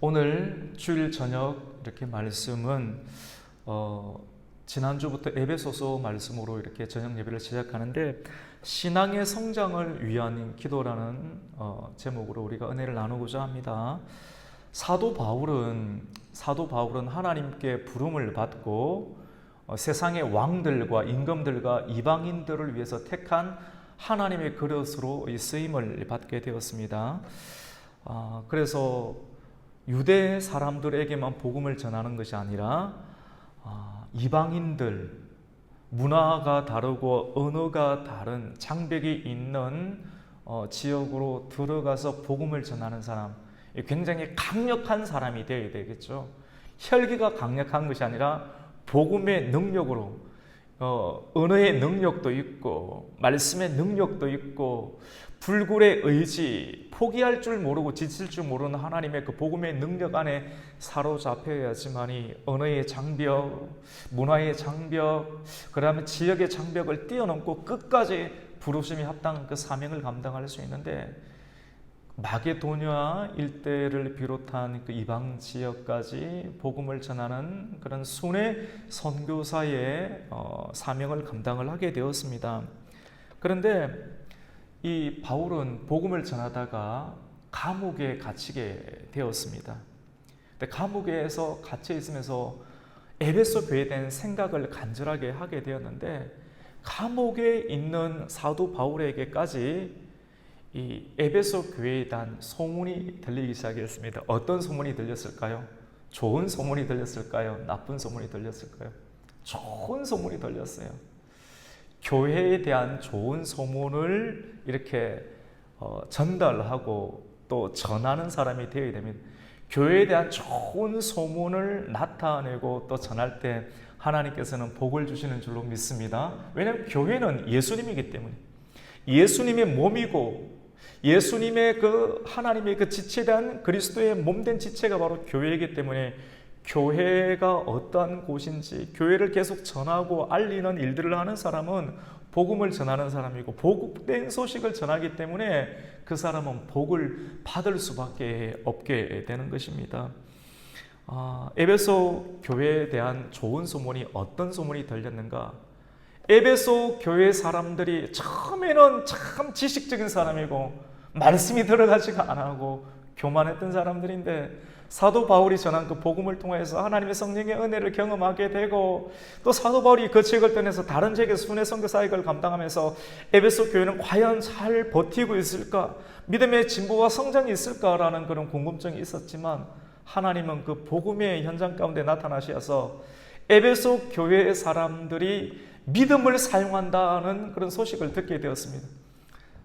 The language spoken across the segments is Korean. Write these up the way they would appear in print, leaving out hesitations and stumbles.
오늘 주일 저녁 이렇게 말씀은 지난주부터 에베소서 말씀으로 이렇게 저녁 예배를 시작하는데, 신앙의 성장을 위한 기도라는 제목으로 우리가 은혜를 나누고자 합니다. 사도 바울은 하나님께 부름을 받고 세상의 왕들과 임금들과 이방인들을 위해서 택한 하나님의 그릇으로 쓰임을 받게 되었습니다. 그래서 유대 사람들에게만 복음을 전하는 것이 아니라 이방인들, 문화가 다르고 언어가 다른 장벽이 있는 지역으로 들어가서 복음을 전하는 사람, 굉장히 강력한 사람이 되어야 되겠죠. 혈기가 강력한 것이 아니라 복음의 능력으로, 언어의 능력도 있고 말씀의 능력도 있고 불굴의 의지, 포기할 줄 모르고 지칠 줄 모르는 하나님의 그 복음의 능력 안에 사로잡혀야지만이 언어의 장벽, 문화의 장벽, 그 다음에 지역의 장벽을 뛰어넘고 끝까지 부르심이 합당한 그 사명을 감당할 수 있는데, 마게도냐 일대를 비롯한 그 이방 지역까지 복음을 전하는 그런 순회 선교사의 사명을 감당을 하게 되었습니다. 그런데 이 바울은 복음을 전하다가 감옥에 갇히게 되었습니다. 근데 감옥에서 갇혀 있으면서 에베소 교회에 대한 생각을 간절하게 하게 되었는데, 감옥에 있는 사도 바울에게까지 이 에베소 교회에 대한 소문이 들리기 시작했습니다. 어떤 소문이 들렸을까요? 좋은 소문이 들렸을까요? 나쁜 소문이 들렸을까요? 좋은 소문이 들렸어요. 교회에 대한 좋은 소문을 이렇게 전달하고 또 전하는 사람이 되어야 됩니다. 교회에 대한 좋은 소문을 나타내고 또 전할 때 하나님께서는 복을 주시는 줄로 믿습니다. 왜냐하면 교회는 예수님이기 때문에, 예수님의 몸이고 예수님의 그 하나님의 그 지체에 대한 그리스도의 몸된 지체가 바로 교회이기 때문에, 교회가 어떠한 곳인지 교회를 계속 전하고 알리는 일들을 하는 사람은 복음을 전하는 사람이고, 복된 소식을 전하기 때문에 그 사람은 복을 받을 수밖에 없게 되는 것입니다. 에베소 교회에 대한 좋은 소문이 어떤 소문이 들렸는가? 에베소 교회 사람들이 처음에는 참 지식적인 사람이고 말씀이 들어가지가 않고 교만했던 사람들인데, 사도 바울이 전한 그 복음을 통해서 하나님의 성령의 은혜를 경험하게 되고, 또 사도 바울이 그 지역을 떠나서 다른 지역에 순회 선교 사역을 감당하면서 에베소 교회는 과연 잘 버티고 있을까, 믿음의 진보와 성장이 있을까라는 그런 궁금증이 있었지만, 하나님은 그 복음의 현장 가운데 나타나셔서 에베소 교회의 사람들이 믿음을 사용한다는 그런 소식을 듣게 되었습니다.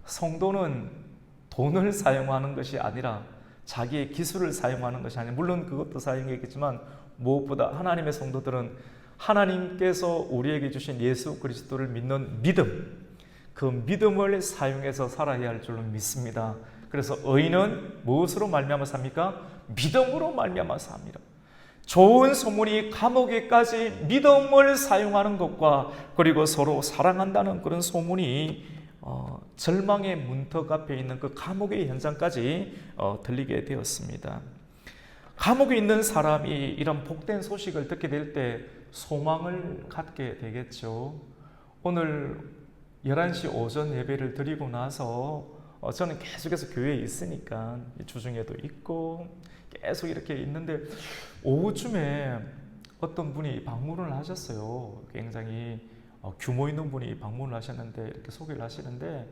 성도는 돈을 사용하는 것이 아니라 자기의 기술을 사용하는 것이 아니라, 물론 그것도 사용이겠지만 무엇보다 하나님의 성도들은 하나님께서 우리에게 주신 예수 그리스도를 믿는 믿음, 그 믿음을 사용해서 살아야 할 줄로 믿습니다. 그래서 의인은 무엇으로 말미암아 삽니까? 믿음으로 말미암아 삽니다. 좋은 소문이 감옥에까지 믿음을 사용하는 것과, 그리고 서로 사랑한다는 그런 소문이 절망의 문턱 앞에 있는 그 감옥의 현장까지 들리게 되었습니다. 감옥에 있는 사람이 이런 복된 소식을 듣게 될 때 소망을 갖게 되겠죠. 오늘 11시 오전 예배를 드리고 나서 저는 계속해서 교회에 있으니까 주중에도 있고 계속 이렇게 있는데, 오후쯤에 어떤 분이 방문을 하셨어요. 굉장히 규모 있는 분이 방문을 하셨는데, 이렇게 소개를 하시는데,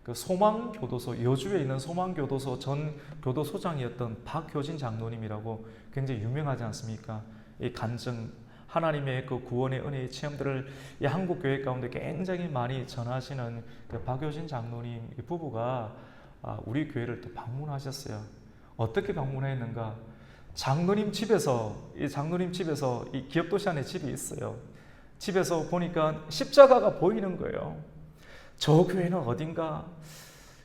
그 소망교도소, 여주에 있는 소망교도소 전 교도소장이었던 박효진 장로님이라고 굉장히 유명하지 않습니까? 이 간증, 하나님의 그 구원의 은혜의 체험들을 이 한국 교회 가운데 굉장히 많이 전하시는 그 박효진 장로님 이 부부가 우리 교회를 또 방문하셨어요. 어떻게 방문했는가? 장로님 집에서 이 기업도시 안에 집이 있어요. 집에서 보니까 십자가가 보이는 거예요. 저 교회는 어딘가?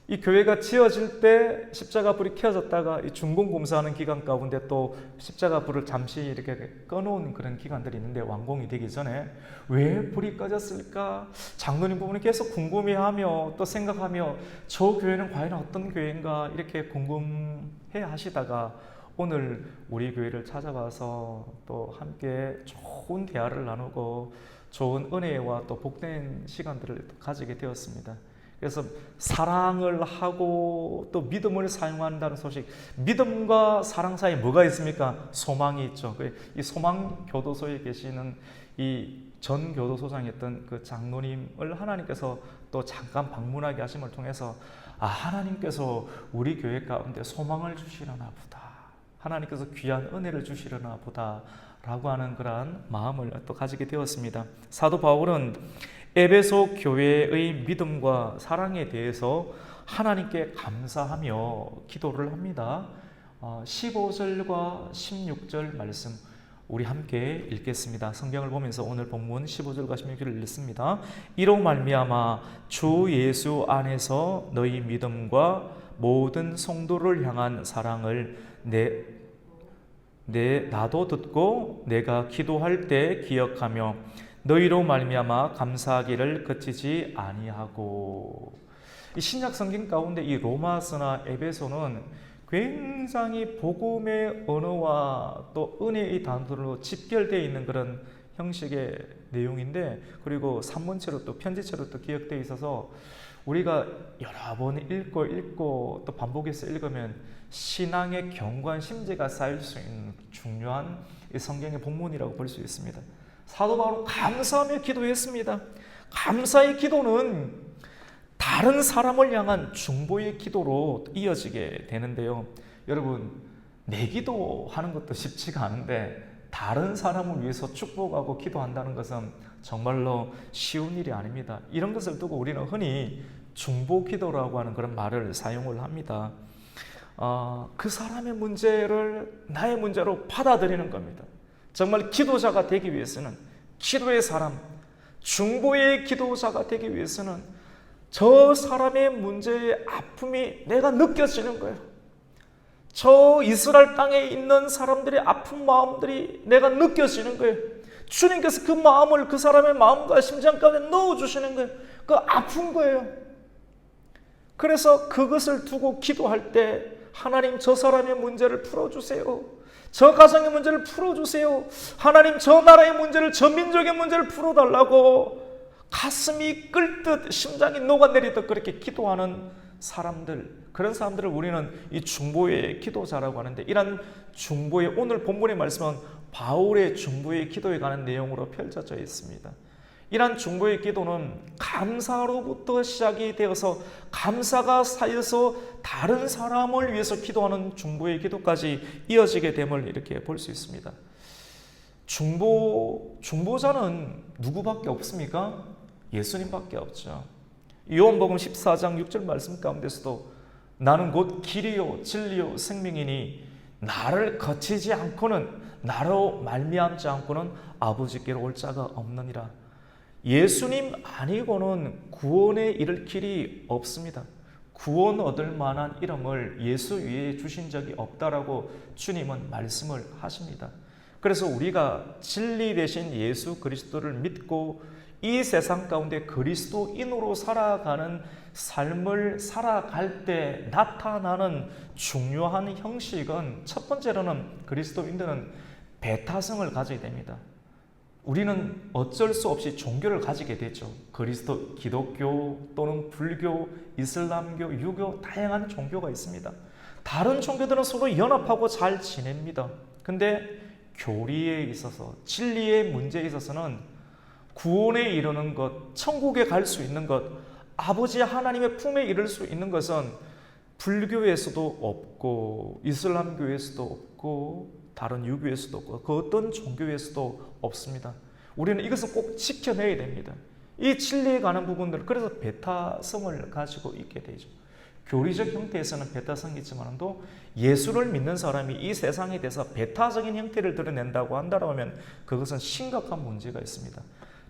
이 교회가 지어질 때 십자가 불이 켜졌다가 이 준공검사하는 기간 가운데 또 십자가 불을 잠시 이렇게 꺼놓은 그런 기간들이 있는데, 완공이 되기 전에 왜 불이 꺼졌을까? 장로님 부부는 계속 궁금해하며 또 생각하며 저 교회는 과연 어떤 교회인가 이렇게 궁금해 하시다가 오늘 우리 교회를 찾아와서 또 함께 좋은 대화를 나누고 좋은 은혜와 또 복된 시간들을 가지게 되었습니다. 그래서 사랑을 하고 또 믿음을 사용한다는 소식, 믿음과 사랑 사이에 뭐가 있습니까? 소망이 있죠. 이 소망 교도소에 계시는 이 전 교도소장이었던 그 장로님을 하나님께서 또 잠깐 방문하게 하심을 통해서 하나님께서 우리 교회 가운데 소망을 주시려나 보다, 하나님께서 귀한 은혜를 주시려나 보다 라고 하는 그러한 마음을 또 가지게 되었습니다. 사도 바울은 에베소 교회의 믿음과 사랑에 대해서 하나님께 감사하며 기도를 합니다. 15절과 16절 말씀 우리 함께 읽겠습니다. 성경을 보면서 오늘 본문 15절과 16절을 읽습니다. 이로 말미암아 주 예수 안에서 너희 믿음과 모든 성도를 향한 사랑을 나도 듣고 내가 기도할 때 기억하며 너희로 말미암아 감사하기를 그치지 아니하고. 이 신약 성경 가운데 이 로마서나 에베소는 굉장히 복음의 언어와 또 은혜의 단어로 집결되어 있는 그런 형식의 내용인데, 그리고 산문체로 또 편지체로 또 기억되어 있어서 우리가 여러 번 읽고 또 반복해서 읽으면 신앙의 견고한 심재가 쌓일 수 있는 중요한 이 성경의 본문이라고 볼 수 있습니다. 사도 바울은 감사하며 기도했습니다. 감사의 기도는 다른 사람을 향한 중보의 기도로 이어지게 되는데요. 여러분, 내 기도하는 것도 쉽지가 않은데 다른 사람을 위해서 축복하고 기도한다는 것은 정말로 쉬운 일이 아닙니다. 이런 것을 두고 우리는 흔히 중보 기도라고 하는 그런 말을 사용을 합니다. 그 사람의 문제를 나의 문제로 받아들이는 겁니다. 정말 기도자가 되기 위해서는, 기도의 사람, 중보의 기도자가 되기 위해서는 저 사람의 문제의 아픔이 내가 느껴지는 거예요. 저 이스라엘 땅에 있는 사람들의 아픈 마음들이 내가 느껴지는 거예요. 주님께서 그 마음을 그 사람의 마음과 심장 가운데 넣어주시는 거예요. 그 아픈 거예요. 그래서 그것을 두고 기도할 때 하나님 저 사람의 문제를 풀어주세요. 저 가정의 문제를 풀어주세요. 하나님 저 나라의 문제를, 저 민족의 문제를 풀어달라고 가슴이 끓듯 심장이 녹아내리듯 그렇게 기도하는 사람들, 그런 사람들을 우리는 이 중보의 기도자라고 하는데, 이런 중보의, 오늘 본문의 말씀은 바울의 중보의 기도에 관한 내용으로 펼쳐져 있습니다. 이러한 중보의 기도는 감사로부터 시작이 되어서 감사가 쌓여서 다른 사람을 위해서 기도하는 중보의 기도까지 이어지게 됨을 이렇게 볼 수 있습니다. 중보자는 누구밖에 없습니까? 예수님밖에 없죠. 요한복음 14장 6절 말씀 가운데서도 나는 곧 길이요 진리요 생명이니 나를 거치지 않고는, 나로 말미암지 않고는 아버지께로 올 자가 없느니라. 예수님 아니고는 구원에 이를 길이 없습니다. 구원 얻을 만한 이름을 예수 위에 주신 적이 없다라고 주님은 말씀을 하십니다. 그래서 우리가 진리 되신 예수 그리스도를 믿고 이 세상 가운데 그리스도인으로 살아가는 삶을 살아갈 때 나타나는 중요한 형식은, 첫 번째로는 그리스도인들은 배타성을 가지게 됩니다. 우리는 어쩔 수 없이 종교를 가지게 되죠. 기독교 또는 불교, 이슬람교, 유교, 다양한 종교가 있습니다. 다른 종교들은 서로 연합하고 잘 지냅니다. 근데 교리에 있어서, 진리의 문제에 있어서는 구원에 이르는 것, 천국에 갈 수 있는 것, 아버지 하나님의 품에 이를 수 있는 것은 불교에서도 없고 이슬람교에서도 없고 다른 유교에서도 없고 그 어떤 종교에서도 없습니다. 우리는 이것을 꼭 지켜내야 됩니다. 이 진리에 관한 부분들, 그래서 배타성을 가지고 있게 되죠. 교리적 형태에서는 배타성이 있지만도 예수를 믿는 사람이 이 세상에 대해서 배타적인 형태를 드러낸다고 한다면 그것은 심각한 문제가 있습니다.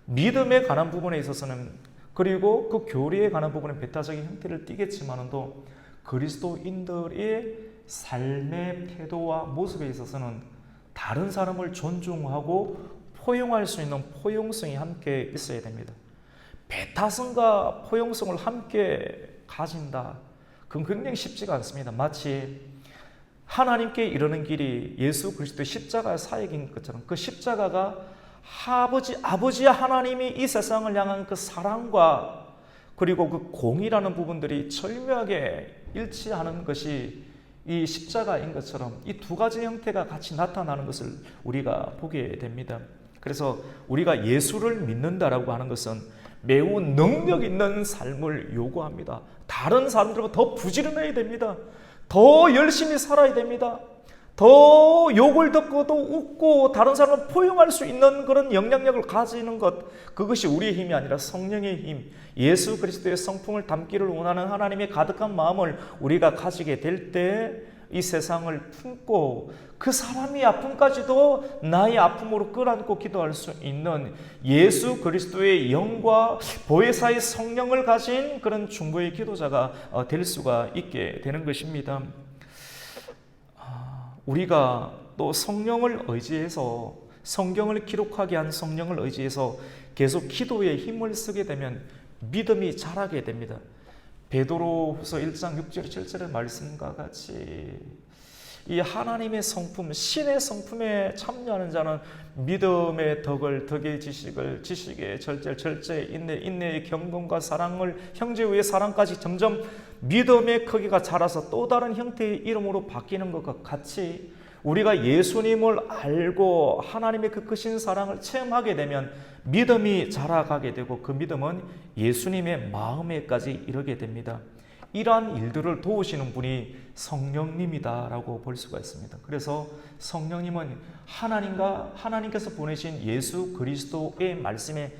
믿음에 관한 부분에 있어서는, 그리고 그 교리에 관한 부분은 배타적인 형태를 띠겠지만도 그리스도인들의 삶의 태도와 모습에 있어서는 다른 사람을 존중하고 포용할 수 있는 포용성이 함께 있어야 됩니다. 배타성과 포용성을 함께 가진다, 그건 굉장히 쉽지가 않습니다. 마치 하나님께 이르는 길이 예수 그리스도의 십자가 사역인 것처럼 그 십자가가 아버지 하나님이 이 세상을 향한 그 사랑과 그리고 그 공의라는 부분들이 절묘하게 일치하는 것이 이 십자가인 것처럼 이 두 가지 형태가 같이 나타나는 것을 우리가 보게 됩니다. 그래서 우리가 예수를 믿는다라고 하는 것은 매우 능력 있는 삶을 요구합니다. 다른 사람들보다 더 부지런해야 됩니다. 더 열심히 살아야 됩니다. 더 욕을 듣고도 웃고 다른 사람을 포용할 수 있는 그런 영향력을 가지는 것, 그것이 우리의 힘이 아니라 성령의 힘, 예수 그리스도의 성품을 담기를 원하는 하나님의 가득한 마음을 우리가 가지게 될 때 이 세상을 품고 그 사람의 아픔까지도 나의 아픔으로 끌어안고 기도할 수 있는 예수 그리스도의 영과 보혜사의 성령을 가진 그런 중보의 기도자가 될 수가 있게 되는 것입니다. 우리가 또 성령을 의지해서, 성경을 기록하게 한 성령을 의지해서 계속 기도에 힘을 쓰게 되면 믿음이 자라게 됩니다. 베드로후서 1장 6절 7절의 말씀과 같이 이 하나님의 성품, 신의 성품에 참여하는 자는 믿음의 덕을, 덕의 지식을, 지식의 절제, 인내의 경건과 사랑을, 형제 위의 사랑까지 점점 믿음의 크기가 자라서 또 다른 형태의 이름으로 바뀌는 것과 같이 우리가 예수님을 알고 하나님의 그 크신 사랑을 체험하게 되면 믿음이 자라가게 되고 그 믿음은 예수님의 마음에까지 이르게 됩니다. 이러한 일들을 도우시는 분이 성령님이다라고 볼 수가 있습니다. 그래서 성령님은 하나님께서 보내신 예수 그리스도의 말씀에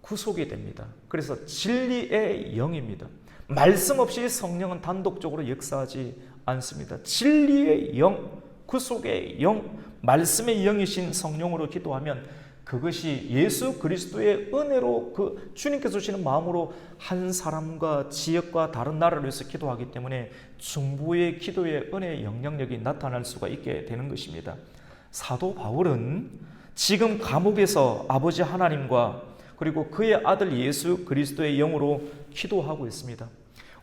구속이 됩니다. 그래서 진리의 영입니다. 말씀 없이 성령은 단독적으로 역사하지 않습니다. 진리의 영, 구속의 영, 말씀의 영이신 성령으로 기도하면 그것이 예수 그리스도의 은혜로 그 주님께서 주시는 마음으로 한 사람과 지역과 다른 나라를 위해서 기도하기 때문에 중보의 기도의 은혜의 영향력이 나타날 수가 있게 되는 것입니다. 사도 바울은 지금 감옥에서 아버지 하나님과 그리고 그의 아들 예수 그리스도의 영으로 기도하고 있습니다.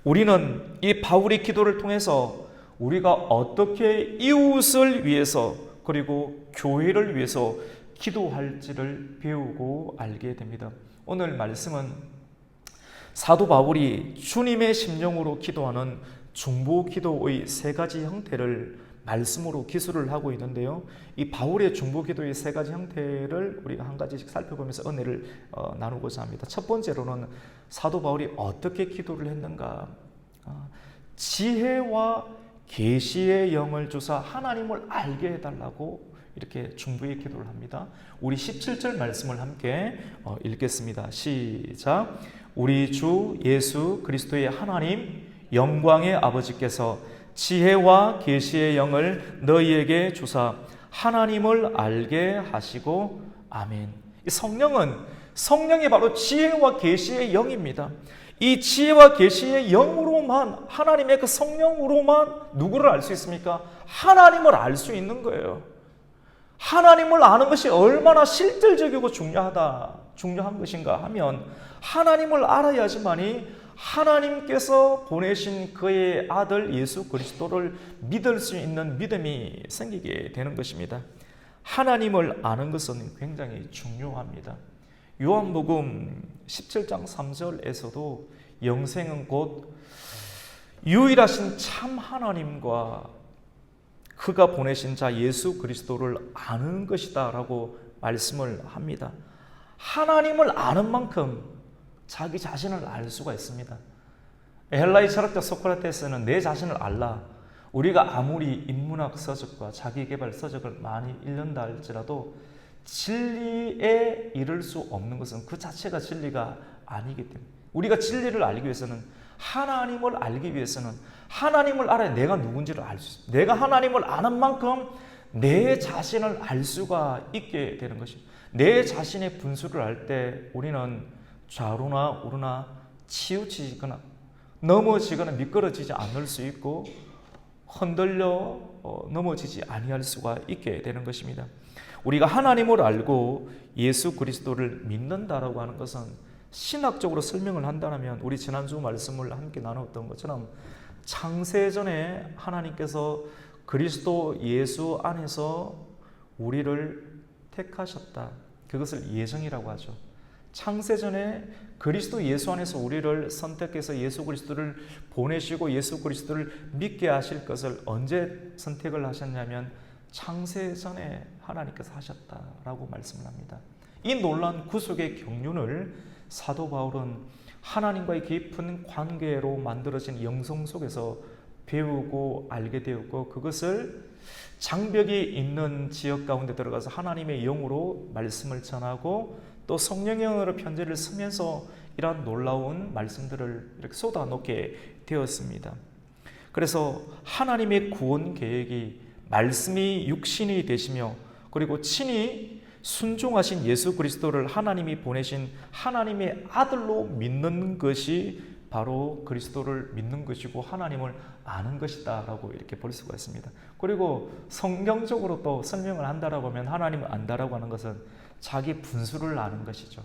우리는 이 바울의 기도를 통해서 우리가 어떻게 이웃을 위해서 그리고 교회를 위해서 기도할지를 배우고 알게 됩니다. 오늘 말씀은 사도 바울이 주님의 심령으로 기도하는 중보 기도의 세 가지 형태를 말씀으로 기술을 하고 있는데요. 이 바울의 중보 기도의 세 가지 형태를 우리가 한 가지씩 살펴보면서 은혜를 나누고자 합니다. 첫 번째로는 사도 바울이 어떻게 기도를 했는가? 지혜와 계시의 영을 주사 하나님을 알게 해달라고 이렇게 중보의 기도를 합니다. 우리 17절 말씀을 함께 읽겠습니다. 시작. 우리 주 예수 그리스도의 하나님 영광의 아버지께서 지혜와 계시의 영을 너희에게 주사 하나님을 알게 하시고 아멘. 이 성령이 바로 지혜와 계시의 영입니다. 이 지혜와 계시의 영으로만, 하나님의 그 성령으로만 누구를 알 수 있습니까? 하나님을 알 수 있는 거예요. 하나님을 아는 것이 얼마나 실질적이고 중요한 것인가 하면 하나님을 알아야지만이 하나님께서 보내신 그의 아들 예수 그리스도를 믿을 수 있는 믿음이 생기게 되는 것입니다. 하나님을 아는 것은 굉장히 중요합니다. 요한복음 17장 3절에서도 영생은 곧 유일하신 참 하나님과 그가 보내신 자 예수 그리스도를 아는 것이다 라고 말씀을 합니다. 하나님을 아는 만큼 자기 자신을 알 수가 있습니다. 헬라의 철학자 소크라테스는 내 자신을 알라. 우리가 아무리 인문학 서적과 자기개발 서적을 많이 읽는다 할지라도 진리에 이를 수 없는 것은 그 자체가 진리가 아니기 때문에 우리가 진리를 알기 위해서는 하나님을 알기 위해서는 하나님을 알아야 내가 누군지를 알 수 있습니다. 내가 하나님을 아는 만큼 내 자신을 알 수가 있게 되는 것입니다. 내 자신의 분수를 알 때 우리는 좌로나 우로나 치우치거나 넘어지거나 미끄러지지 않을 수 있고 흔들려 넘어지지 아니할 수가 있게 되는 것입니다. 우리가 하나님을 알고 예수 그리스도를 믿는다라고 하는 것은 신학적으로 설명을 한다면 우리 지난주 말씀을 함께 나눴던 것처럼 창세전에 하나님께서 그리스도 예수 안에서 우리를 택하셨다. 그것을 예정이라고 하죠. 창세전에 그리스도 예수 안에서 우리를 선택해서 예수 그리스도를 보내시고 예수 그리스도를 믿게 하실 것을 언제 선택을 하셨냐면 창세전에 하나님께서 하셨다라고 말씀을 합니다. 이 놀라운 구속의 경륜을 사도 바울은 하나님과의 깊은 관계로 만들어진 영성 속에서 배우고 알게 되었고, 그것을 장벽이 있는 지역 가운데 들어가서 하나님의 영으로 말씀을 전하고 또 성령의 영으로 편지를 쓰면서 이러한 놀라운 말씀들을 이렇게 쏟아놓게 되었습니다. 그래서 하나님의 구원 계획이 말씀이 육신이 되시며 그리고 친히 순종하신 예수 그리스도를 하나님이 보내신 하나님의 아들로 믿는 것이 바로 그리스도를 믿는 것이고 하나님을 아는 것이다 라고 이렇게 볼 수가 있습니다. 그리고 성경적으로 또 설명을 한다라고 하면 하나님을 안다라고 하는 것은 자기 분수를 아는 것이죠.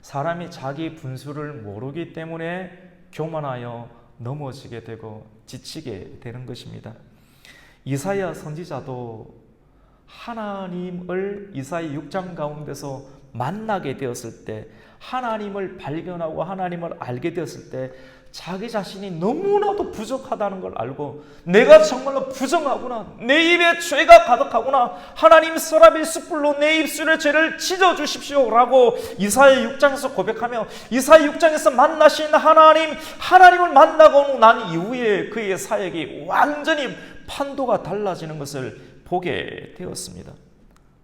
사람이 자기 분수를 모르기 때문에 교만하여 넘어지게 되고 지치게 되는 것입니다. 이사야 선지자도 하나님을 이사야 6장 가운데서 만나게 되었을 때, 하나님을 발견하고 하나님을 알게 되었을 때 자기 자신이 너무나도 부족하다는 걸 알고 내가 정말로 부정하구나, 내 입에 죄가 가득하구나, 하나님 서랍의 숯불로 내 입술의 죄를 찢어주십시오 라고 이사야 6장에서 고백하며 이사야 6장에서 만나신 하나님을 만나고 난 이후에 그의 사역이 완전히 판도가 달라지는 것을 보게 되었습니다.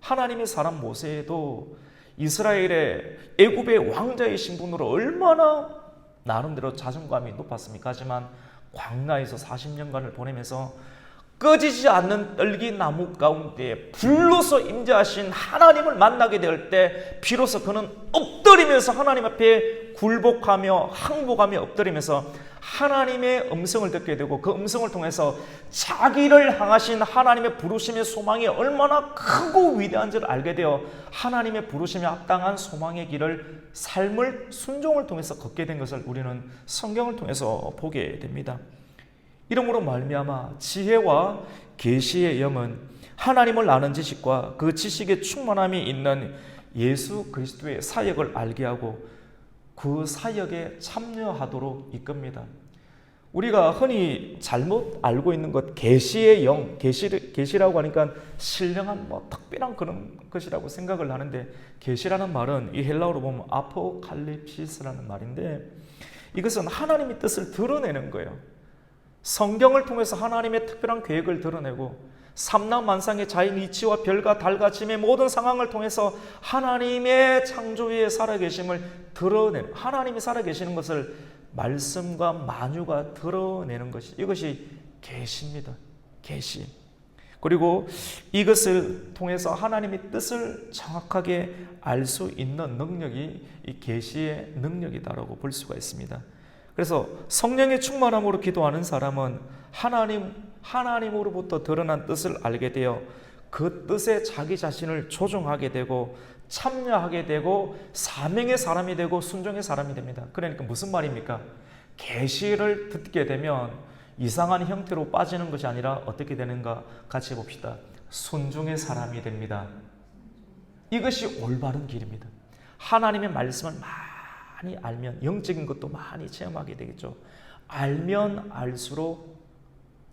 하나님의 사람 모세도 이스라엘의 애굽의 왕자의 신분으로 얼마나 나름대로 자존감이 높았습니까? 하지만 광야에서 40년간을 보내면서 꺼지지 않는 떨기나무 가운데 불로서 임재하신 하나님을 만나게 될 때 비로소 그는 엎드리면서 하나님 앞에 굴복하며 항복하며 엎드리면서 하나님의 음성을 듣게 되고 그 음성을 통해서 자기를 향하신 하나님의 부르심의 소망이 얼마나 크고 위대한지를 알게 되어 하나님의 부르심에 합당한 소망의 길을 삶을 순종을 통해서 걷게 된 것을 우리는 성경을 통해서 보게 됩니다. 이러므로 말미암아 지혜와 계시의 영은 하나님을 아는 지식과 그 지식의 충만함이 있는 예수 그리스도의 사역을 알게 하고 그 사역에 참여하도록 이끕니다. 우리가 흔히 잘못 알고 있는 것, 계시의 영, 계시라고 하니까 신령한 특별한 그런 것이라고 생각을 하는데, 계시라는 말은 이 헬라어로 보면 아포칼립시스라는 말인데 이것은 하나님의 뜻을 드러내는 거예요. 성경을 통해서 하나님의 특별한 계획을 드러내고 삼라만상의 자연 이치와 별과 달과 짐의 모든 상황을 통해서 하나님의 창조의 살아계심을 드러내는, 하나님이 살아계시는 것을 말씀과 만유가 드러내는 것이, 이것이 계시입니다. 계시. 그리고 이것을 통해서 하나님의 뜻을 정확하게 알 수 있는 능력이 이 계시의 능력이다라고 볼 수가 있습니다. 그래서 성령의 충만함으로 기도하는 사람은 하나님으로부터 드러난 뜻을 알게 되어 그 뜻에 자기 자신을 조종하게 되고 참여하게 되고 사명의 사람이 되고 순종의 사람이 됩니다. 그러니까 무슨 말입니까? 계시를 듣게 되면 이상한 형태로 빠지는 것이 아니라 어떻게 되는가 같이 봅시다. 순종의 사람이 됩니다. 이것이 올바른 길입니다. 하나님의 말씀을 많이 알면 영적인 것도 많이 체험하게 되겠죠. 알면 알수록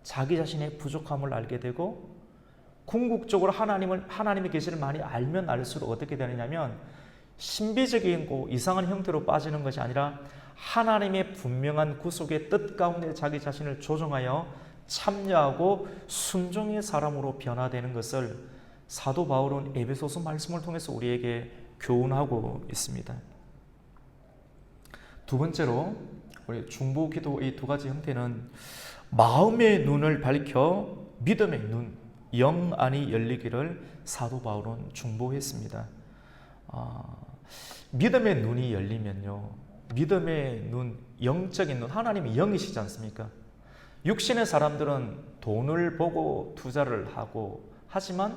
자기 자신의 부족함을 알게 되고 궁극적으로 하나님의 계시를 많이 알면 알수록 어떻게 되느냐면 신비적인 이상한 형태로 빠지는 것이 아니라 하나님의 분명한 구속의 뜻 가운데 자기 자신을 조정하여 참여하고 순종의 사람으로 변화되는 것을 사도 바울은 에베소서 말씀을 통해서 우리에게 교훈하고 있습니다. 두 번째로 우리 중보 기도의 두 가지 형태는 마음의 눈을 밝혀 믿음의 눈, 영 안이 열리기를 사도 바울은 중보했습니다. 믿음의 눈이 열리면요, 믿음의 눈, 영적인 눈, 하나님이 영이시지 않습니까? 육신의 사람들은 돈을 보고 투자를 하고 하지만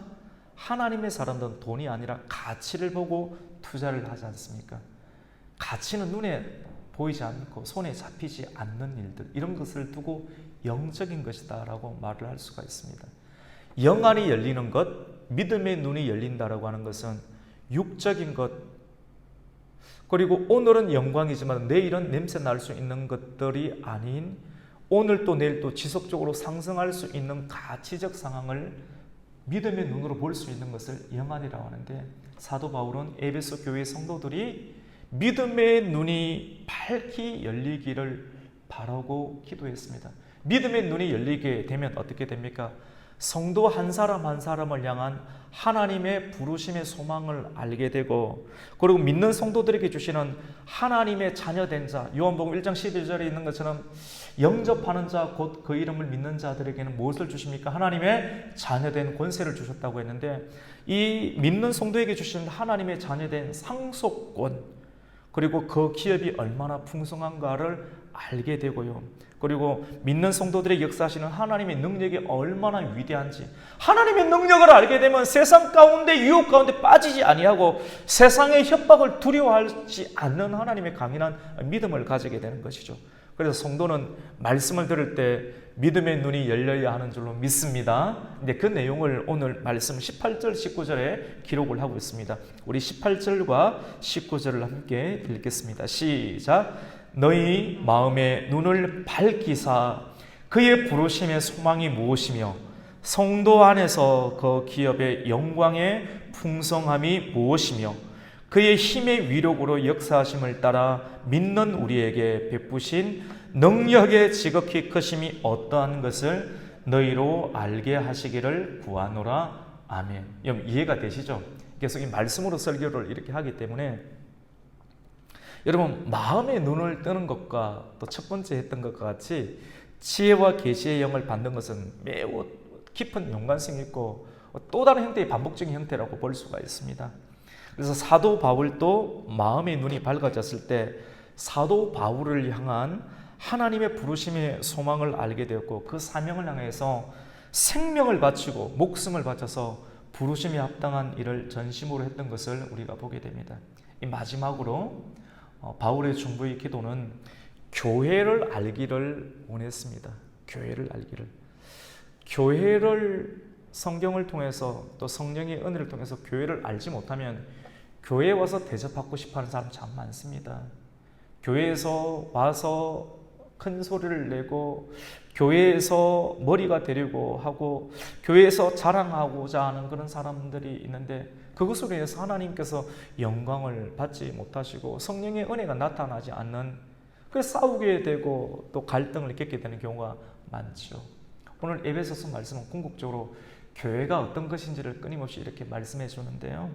하나님의 사람들은 돈이 아니라 가치를 보고 투자를 하지 않습니까? 가치는 눈에 보이지 않고 손에 잡히지 않는 일들, 이런 것을 두고 영적인 것이다 라고 말을 할 수가 있습니다. 영안이 열리는 것, 믿음의 눈이 열린다라고 하는 것은 육적인 것, 그리고 오늘은 영광이지만 내일은 냄새 날 수 있는 것들이 아닌 오늘 또 내일 또 지속적으로 상승할 수 있는 가치적 상황을 믿음의 눈으로 볼 수 있는 것을 영안이라고 하는데, 사도 바울은 에베소 교회 성도들이 믿음의 눈이 밝히 열리기를 바라고 기도했습니다. 믿음의 눈이 열리게 되면 어떻게 됩니까? 성도 한 사람 한 사람을 향한 하나님의 부르심의 소망을 알게 되고, 그리고 믿는 성도들에게 주시는 하나님의 자녀된 자, 요한복음 1장 11절에 있는 것처럼 영접하는 자 곧 그 이름을 믿는 자들에게는 무엇을 주십니까? 하나님의 자녀된 권세를 주셨다고 했는데, 이 믿는 성도에게 주신 하나님의 자녀된 상속권, 그리고 그 기업이 얼마나 풍성한가를 알게 되고요. 그리고 믿는 성도들의 역사하시는 하나님의 능력이 얼마나 위대한지, 하나님의 능력을 알게 되면 세상 가운데 유혹 가운데 빠지지 아니하고 세상의 협박을 두려워하지 않는 하나님의 강인한 믿음을 가지게 되는 것이죠. 그래서 성도는 말씀을 들을 때 믿음의 눈이 열려야 하는 줄로 믿습니다. 근데 그 내용을 오늘 말씀 18절 19절에 기록을 하고 있습니다. 우리 18절과 19절을 함께 읽겠습니다. 시작. 너희 마음의 눈을 밝히사 그의 부르심의 소망이 무엇이며 성도 안에서 그 기업의 영광의 풍성함이 무엇이며 그의 힘의 위력으로 역사하심을 따라 믿는 우리에게 베푸신 능력의 지극히 크심이 어떠한 것을 너희로 알게 하시기를 구하노라. 아멘. 여러분 이해가 되시죠? 계속 이 말씀으로 설교를 이렇게 하기 때문에 여러분 마음의 눈을 뜨는 것과 또 첫 번째 했던 것과 같이 지혜와 계시의 영을 받는 것은 매우 깊은 연관성이 있고 또 다른 형태의 반복적인 형태라고 볼 수가 있습니다. 그래서 사도 바울도 마음의 눈이 밝아졌을 때 사도 바울을 향한 하나님의 부르심의 소망을 알게 되었고, 그 사명을 향해서 생명을 바치고 목숨을 바쳐서 부르심에 합당한 일을 전심으로 했던 것을 우리가 보게 됩니다. 이 마지막으로 바울의 중보의 기도는 교회를 알기를 원했습니다. 교회를 알기를. 교회를 성경을 통해서 또 성령의 은혜를 통해서 교회를 알지 못하면 교회에 와서 대접받고 싶어하는 사람 참 많습니다. 교회에서 와서 큰 소리를 내고 교회에서 머리가 되려고 하고 교회에서 자랑하고자 하는 그런 사람들이 있는데, 그것으로 인해서 하나님께서 영광을 받지 못하시고 성령의 은혜가 나타나지 않는, 그래서 싸우게 되고 또 갈등을 겪게 되는 경우가 많죠. 오늘 에베소서 말씀은 궁극적으로 교회가 어떤 것인지를 끊임없이 이렇게 말씀해 주는데요,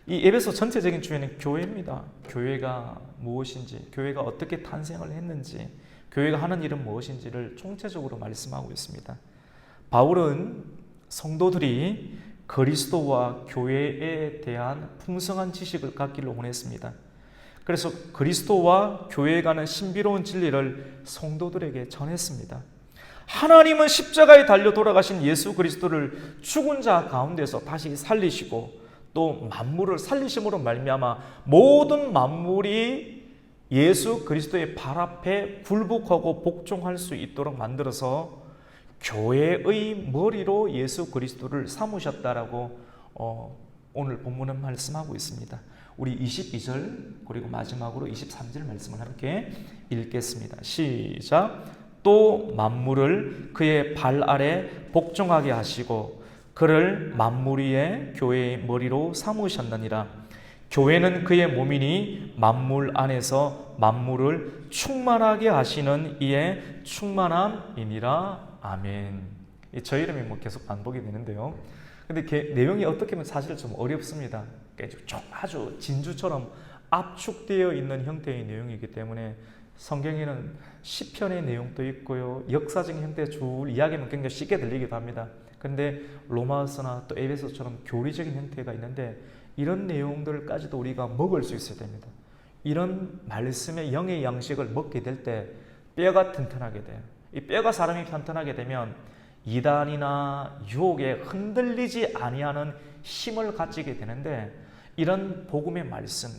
이 에베소 전체적인 주제는 교회입니다. 교회가 무엇인지, 교회가 어떻게 탄생을 했는지, 교회가 하는 일은 무엇인지를 총체적으로 말씀하고 있습니다. 바울은 성도들이 그리스도와 교회에 대한 풍성한 지식을 갖기를 원했습니다. 그래서 그리스도와 교회에 가는 신비로운 진리를 성도들에게 전했습니다. 하나님은 십자가에 달려 돌아가신 예수 그리스도를 죽은 자 가운데서 다시 살리시고 또 만물을 살리심으로 말미암아 모든 만물이 예수 그리스도의 발 앞에 굴복하고 복종할 수 있도록 만들어서 교회의 머리로 예수 그리스도를 삼으셨다라고 오늘 본문은 말씀하고 있습니다. 우리 22절 그리고 마지막으로 23절 말씀을 함께 읽겠습니다. 시작. 또 만물을 그의 발 아래 복종하게 하시고 그를 만물 위에 교회의 머리로 삼으셨느니라. 교회는 그의 몸이니 만물 안에서 만물을 충만하게 하시는 이의 충만함이니라. 아멘. 저 이름이 계속 반복이 되는데요, 근데 내용이 어떻게 보면 사실 좀 어렵습니다. 아주 진주처럼 압축되어 있는 형태의 내용이기 때문에 성경에는 시편의 내용도 있고요, 역사적인 형태의 줄 이야기는 굉장히 쉽게 들리기도 합니다. 그런데 로마서나 또 에베소처럼 교리적인 형태가 있는데 이런 내용들까지도 우리가 먹을 수 있어야 됩니다. 이런 말씀의 영의 양식을 먹게 될 때 뼈가 튼튼하게 돼요. 이 뼈가 사람이 튼튼하게 되면 이단이나 유혹에 흔들리지 아니하는 힘을 가지게 되는데, 이런 복음의 말씀,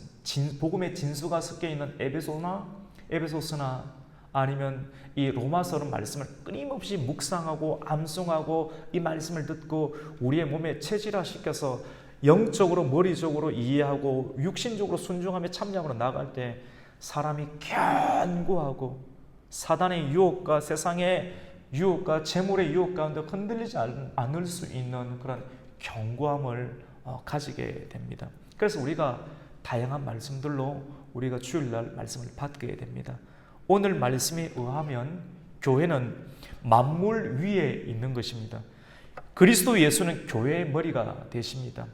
복음의 진수가 섞여 있는 에베소서나 아니면 이 로마서 말씀을 끊임없이 묵상하고 암송하고 이 말씀을 듣고 우리의 몸에 체질화시켜서 영적으로 머리적으로 이해하고 육신적으로 순종하며 참여함으로 나갈 때 사람이 견고하고 사단의 유혹과 세상의 유혹과 재물의 유혹 가운데 흔들리지 않을 수 있는 그런 견고함을 가지게 됩니다. 그래서 우리가 다양한 말씀들로 우리가 주일날 말씀을 받게 됩니다. 오늘 말씀에 의하면 교회는 만물 위에 있는 것입니다. 그리스도 예수는 교회의 머리가 되십니다.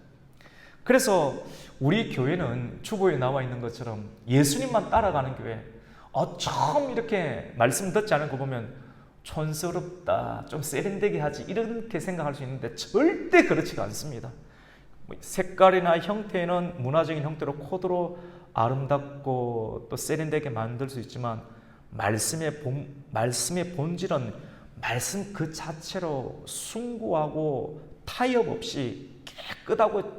그래서 우리 교회는 주보에 나와 있는 것처럼 예수님만 따라가는 교회, 처음 이렇게 말씀 듣지 않은 거 보면 촌스럽다, 좀 세련되게 하지 이렇게 생각할 수 있는데 절대 그렇지가 않습니다. 색깔이나 형태는 문화적인 형태로 코드로 아름답고 또 세련되게 만들 수 있지만 말씀의 본질은 말씀 그 자체로 숭고하고 타협 없이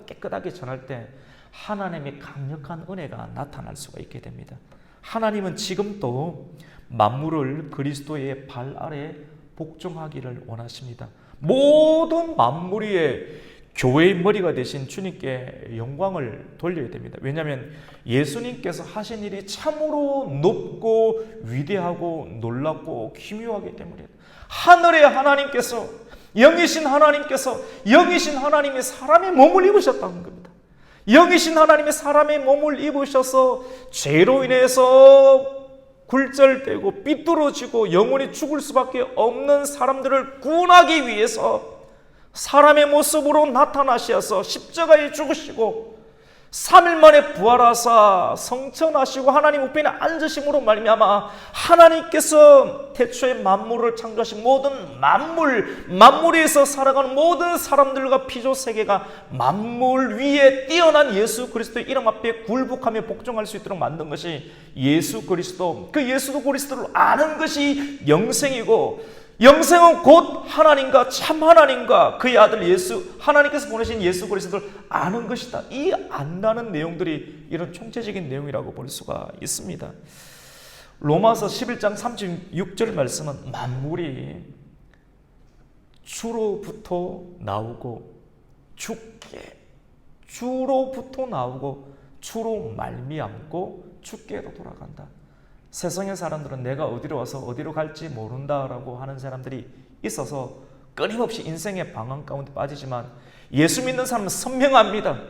깨끗하게 전할 때 하나님의 강력한 은혜가 나타날 수가 있게 됩니다. 하나님은 지금도 만물을 그리스도의 발 아래 복종하기를 원하십니다. 모든 만물 위에 교회의 머리가 되신 주님께 영광을 돌려야 됩니다. 왜냐하면 예수님께서 하신 일이 참으로 높고 위대하고 놀랍고 기묘하기 때문이에요. 하늘의 하나님께서 영이신 하나님이 사람의 몸을 입으셨다는 겁니다. 영이신 하나님이 사람의 몸을 입으셔서 죄로 인해서 굴절되고 삐뚤어지고 영원히 죽을 수밖에 없는 사람들을 구원하기 위해서 사람의 모습으로 나타나셔서 십자가에 죽으시고 3일 만에 부활하사 성천하시고 하나님 우편에 앉으심으로 말미암아 하나님께서 태초에 만물을 창조하신 모든 만물 위에서 살아가는 모든 사람들과 피조 세계가 만물 위에 뛰어난 예수 그리스도의 이름 앞에 굴복하며 복종할 수 있도록 만든 것이 예수 그리스도, 그 예수 그리스도를 아는 것이 영생이고, 영생은 곧 하나님과 참 하나님과 그의 아들 예수, 하나님께서 보내신 예수 그리스도를 아는 것이다. 이 안다는 내용들이 이런 총체적인 내용이라고 볼 수가 있습니다. 로마서 11장 36절 말씀은 만물이 주로부터 나오고 주로부터 나오고 주로 말미암고 주께로 돌아간다. 세상의 사람들은 내가 어디로 와서 어디로 갈지 모른다라고 하는 사람들이 있어서 끊임없이 인생의 방황 가운데 빠지지만 예수 믿는 사람은 선명합니다.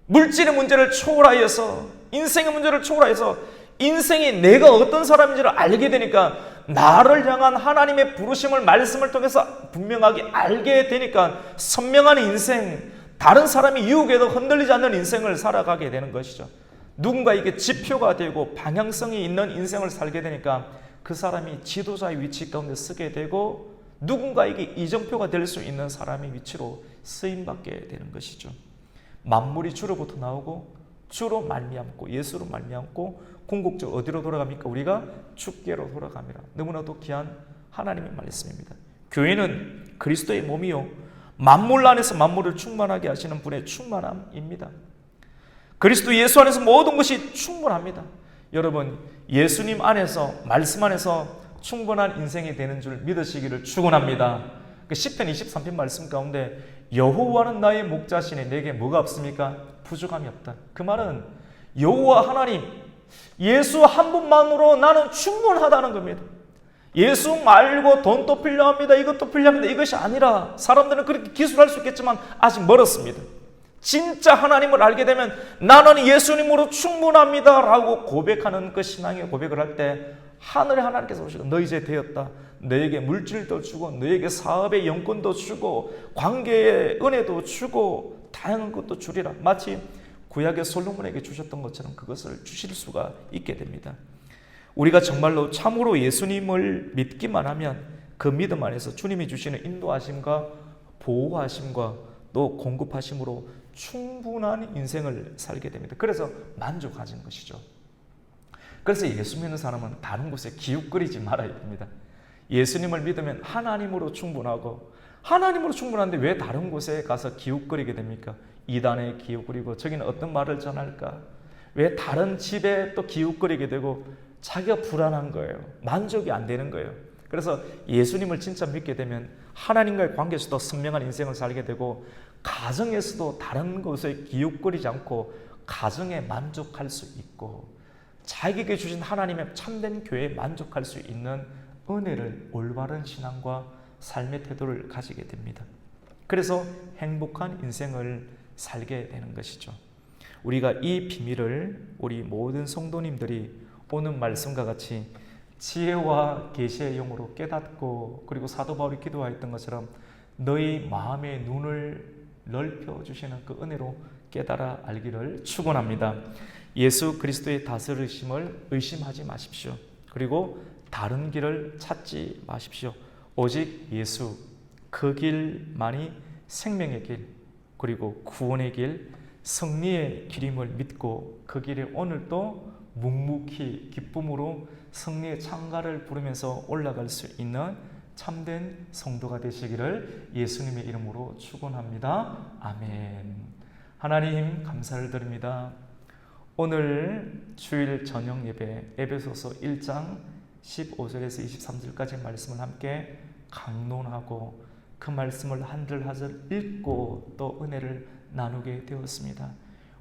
물질의 문제를 초월하여서, 인생의 문제를 초월하여서 인생이 내가 어떤 사람인지를 알게 되니까 나를 향한 하나님의 부르심을 말씀을 통해서 분명하게 알게 되니까 선명한 인생, 다른 사람이 유혹에도 흔들리지 않는 인생을 살아가게 되는 것이죠. 누군가에게 지표가 되고 방향성이 있는 인생을 살게 되니까 그 사람이 지도자의 위치 가운데 서게 되고 누군가에게 이정표가 될 수 있는 사람의 위치로 쓰임받게 되는 것이죠. 만물이 주로부터 나오고 주로 말미암고 예수로 말미암고 궁극적으로 어디로 돌아갑니까? 우리가 주께로 돌아갑니다. 너무나도 귀한 하나님의 말씀입니다. 교회는 그리스도의 몸이요 만물 안에서 만물을 충만하게 하시는 분의 충만함입니다. 그리스도 예수 안에서 모든 것이 충분합니다. 여러분, 예수님 안에서, 말씀 안에서 충분한 인생이 되는 줄 믿으시기를 축원합니다. 시편 23편 말씀 가운데 여호와는 나의 목자시니 내게 뭐가 없습니까? 부족함이 없다. 그 말은 여호와 하나님, 예수 한 분만으로 나는 충분하다는 겁니다. 예수 말고 돈도 필요합니다. 이것도 필요합니다. 이것이 아니라 사람들은 그렇게 기술할 수 있겠지만 아직 멀었습니다. 진짜 하나님을 알게 되면 나는 예수님으로 충분합니다 라고 고백하는 그 신앙의 고백을 할 때 하늘의 하나님께서 오시고 너 이제 되었다. 너에게 물질도 주고 너에게 사업의 영권도 주고 관계의 은혜도 주고 다양한 것도 주리라. 마치 구약의 솔로몬에게 주셨던 것처럼 그것을 주실 수가 있게 됩니다. 우리가 정말로 참으로 예수님을 믿기만 하면 그 믿음 안에서 주님이 주시는 인도하심과 보호하심과 또 공급하심으로 충분한 인생을 살게 됩니다. 그래서 만족하는 것이죠. 그래서 예수 믿는 사람은 다른 곳에 기웃거리지 말아야 됩니다. 예수님을 믿으면 하나님으로 충분하고 하나님으로 충분한데 왜 다른 곳에 가서 기웃거리게 됩니까? 이단에 기웃거리고 저기는 어떤 말을 전할까? 왜 다른 집에 또 기웃거리게 되고 자기가 불안한 거예요. 만족이 안 되는 거예요. 그래서 예수님을 진짜 믿게 되면 하나님과의 관계에서도 선명한 인생을 살게 되고, 가정에서도 다른 것에 기웃거리지 않고 가정에 만족할 수 있고, 자기에게 주신 하나님의 참된 교회에 만족할 수 있는 은혜를, 올바른 신앙과 삶의 태도를 가지게 됩니다. 그래서 행복한 인생을 살게 되는 것이죠. 우리가 이 비밀을 우리 모든 성도님들이 오늘 말씀과 같이 지혜와 계시의 영으로 깨닫고, 그리고 사도 바울이 기도하였던 것처럼 너희 마음의 눈을 넓혀주시는 그 은혜로 깨달아 알기를 축원합니다. 예수 그리스도의 다스리심을 의심하지 마십시오. 그리고 다른 길을 찾지 마십시오. 오직 예수, 그 길만이 생명의 길, 그리고 구원의 길, 승리의 길임을 믿고 그 길에 오늘도 묵묵히 기쁨으로 승리의 창가를 부르면서 올라갈 수 있는 참된 성도가 되시기를 예수님의 이름으로 축원합니다. 아멘. 하나님 감사를 드립니다. 오늘 주일 저녁 예배 에베소서 1장 15절에서 23절까지 말씀을 함께 강론하고 그 말씀을 한 절 한 절 읽고 또 은혜를 나누게 되었습니다.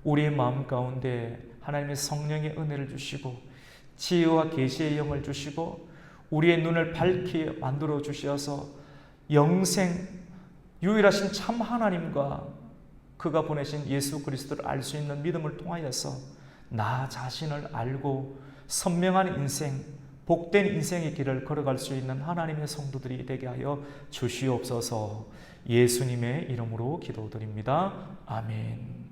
우리의 마음 가운데 하나님의 성령의 은혜를 주시고 지혜와 계시의 영을 주시고 우리의 눈을 밝게 만들어 주셔서 영생 유일하신 참 하나님과 그가 보내신 예수 그리스도를 알 수 있는 믿음을 통하여서 나 자신을 알고 선명한 인생, 복된 인생의 길을 걸어갈 수 있는 하나님의 성도들이 되게 하여 주시옵소서. 예수님의 이름으로 기도드립니다. 아멘.